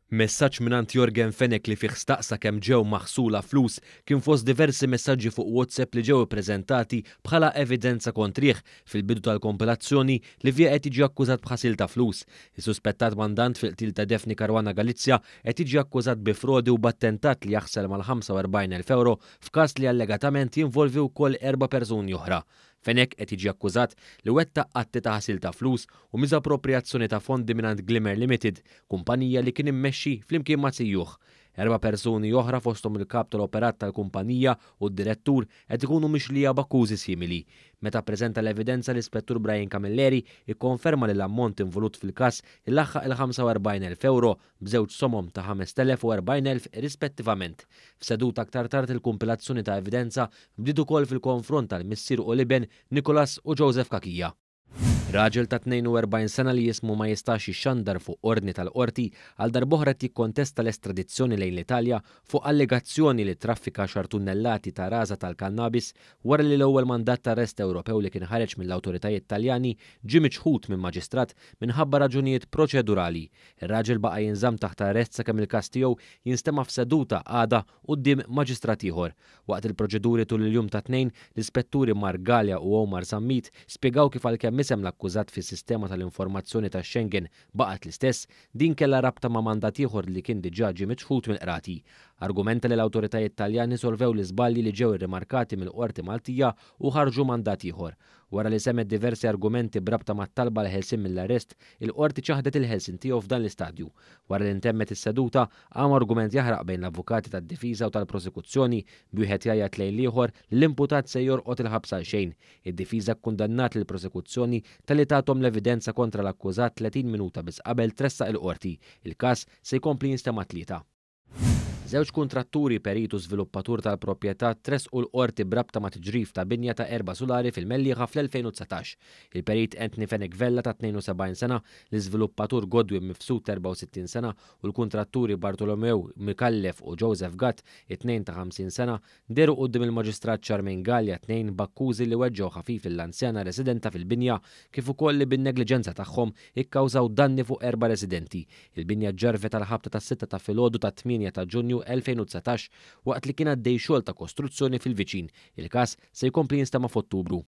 Messaġġ minant Jorgen Fenech li fih staqsa kemm ġew maħsula flus kien fost diversi messaġġi fuq WhatsApp li ġew ippreżentati bħala evidenza kontrih fil-bidu tal-kompilazzjoni li fija qed jiġi akkużat b'ħasil ta' flus. Is-suspettat mandant fil-qtil ta' Defni Caruana Galizia qed jiġi akkużat bi frodi u b'attentat li jaħsel mal-45,000 euro f'każ li allegatament jinvolvi wkoll 4 persuni oħra. Fenech qed jiġi akkużat li wettaq atti ta' ħasil ta' flus u miżappropriazzjoni ta' fondi minant Glimmer Limited, kumpanija li kien immexxi flimkien ma' sijjuħ. 4 persuni oħra fosthom il-kap tal-operat tal-kumpanija u d-direttur qed ikunu mixlija b'akkużi simili. Meta ppreżenta l-evidenza l-Ispettur Brian Camilleri ikkonferma li l-ammont involut fil-każ ilaħħaq il-45,000 euro b'żewġ somom ta' 5,000 u 40,000 rispettivament. F'seduta aktar tard il-kumpilazzjoni ta' evidenza bdiet ukoll fil-konfront tal-missier u liben Nicolas u Joseph Kakija. Raġel ta' 42 sena li jismu ma jistax jixxandar fuq ordni tal-qorti għal darb'oħra tikkontesta l-estradizzjoni lejn l-Italja fuq allegazzjoni li traffika xar tunnellati ta' raża tal-kannabis wara li l-ewwel mandat ta' arrest Ewropew li kien ħareġ mill-awtoritajiet Taljani ġie miċħud minn maġistrat minħabba raġunijiet proċedurali. Ir-raġel baqa' jinżamm taħt arrest sakemm il-każ tiegħu jinstema' f'seduta għada quddiem maġistrat ieħor. Waqt il-proċeduri tul il-jum ta' tnejn, l-ispetturi Margalja u Omar Sammit spjegaw kif għalkemm isem l-akkużat fis-sistema tal-informazzjoni tax-Schengen baqgħet l-istess, din kellha rabta ma' mandat ieħor li kien diġà ġie miċħud mill-qrati. Argumenta li l-awtoritajiet Taljani solvew l-iżbalji li ġew irrimarkati mill-Qorti Maltija u ħarġu mandat ieħor. Wara li semet diversi argumenti brabta mat-talba l-ħelsien mill-arrest, il-qorti ċaħdet il-ħelsien tiegħu f'dan l-istadju. Wara li ntemmet is-seduta, għam argument jaħraq bejn l-avukati tad-difiża u tal-prosekuzzjoni b'wieħed jgħid lejn ieħor li l-imputat se jorqod il-ħabs għal xejn. Id-difiża kkundannat lill-prosekuzzjoni talli tagħthom l-evidenza kontra l-akkużat 30 minuta biss qabel tressaq il-qorti. Il-każ se jkompli jinstema' tlieta. Żewġ kuntratturi peritu żviluppatur tal-proprjetà tresqu l-qorti brabta ma' tiġrif ta' binja ta' erba' sulari fil-Mellieħa fl-2019. Il-perit Anthony Fenech Vella ta' 72 sena, l-iżviluppatur Godwin Mifsud 64 sena u l-kuntratturi Bartolomeu Mikallef u Joseph Gatt 52 sena deru quddiem il-Maġistrat Charmaine Gallia 2 b'akkużi li weġġgħu ħafif lill-anzjana residenta fil-binja kif ukoll li bin-negliġenza tagħhom ikkawżaw danni fuq 4 residenti. Il-binja ġġarfet tal-ħabta tas-6 ta' filgħodu ta' 8 ta' Ġunju 2019 waqt li kien għaddej xogħol ta' kostruzzjoni fil-viċin. Il-każ se jkompli jinstema' f'Ottubru.